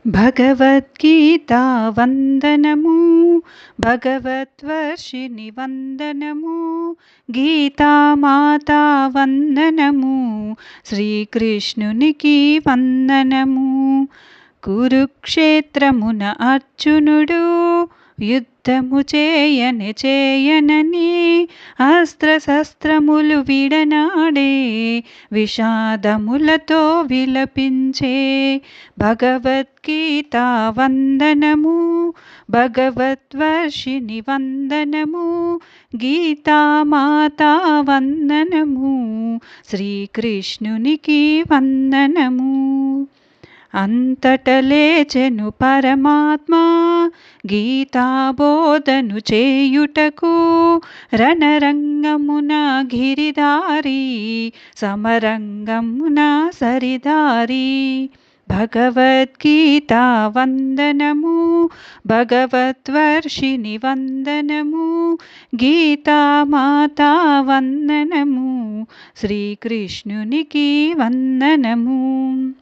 భగవద్గీతా వందనము భగవద్వర్షిణి వందనము గీతామాతా వందనము శ్రీకృష్ణునికి వందనము. కురుక్షేత్రమున అర్జునుడు యుద్ధము చేయనని అస్త్రశస్త్రములు విడనాడే విషాదములతో విలపించే. భగవద్గీతా వందనము భగవద్వర్షిణి వందనము గీతామాతా వందనము శ్రీకృష్ణునికి వందనము. అంతటలేచెను పరమాత్మ గీతాబోధను చేయుటకు రణరంగమున గిరిదారి సమరంగమున సరిదారి. భగవద్గీతా వందనము భగవద్వర్షిణి వందనము గీతామాతా వందనము శ్రీకృష్ణునికి వందనము.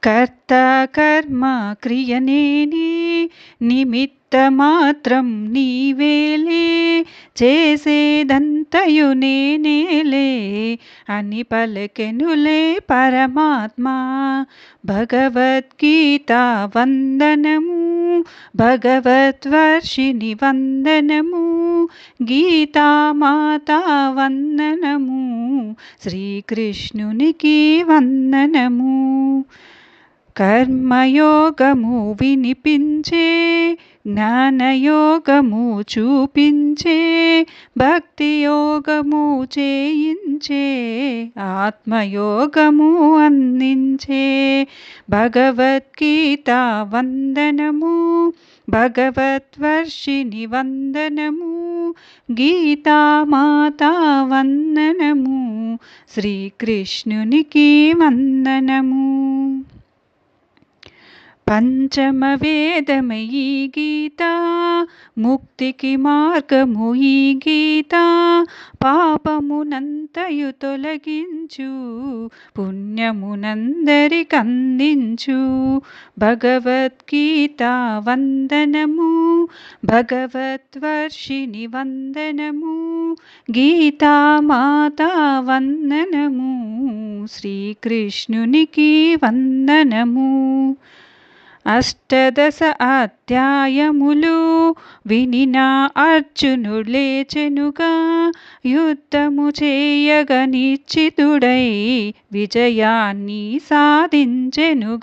కర్త కర్మ క్రియనేని నిమిత్త మాత్రం నీవేలే చేసేదంతయు నేనేలే అని పలికెనులే పరమాత్మ. భగవద్గీతా వందనము భగవద్వర్షిణి వందనము గీతామాతా వందనము శ్రీకృష్ణునికి వందనము. కర్మయోగము వినిపించే జ్ఞానయోగము చూపించే భక్తియోగము చేయించే ఆత్మయోగము అందించే. భగవద్గీతా వందనము భగవద్వర్షిణి వందనము గీతామాతా వందనము శ్రీకృష్ణునికి వందనము. పంచమ వేదమయీ గీత ముక్తికి మార్గము ఈ గీత పాపమునంతయు తొలగించు పుణ్యమునందరికందించు. భగవద్గీతా వందనము భగవద్వర్షిణి వందనము గీతామాతా వందనము శ్రీకృష్ణునికి వందనము. అష్టదశ అధ్యాయములు వినిన అర్జునులేచెనుగా యుద్ధము చేయగ నిశ్చితుడై విజయాన్ని సాధించెనుగా.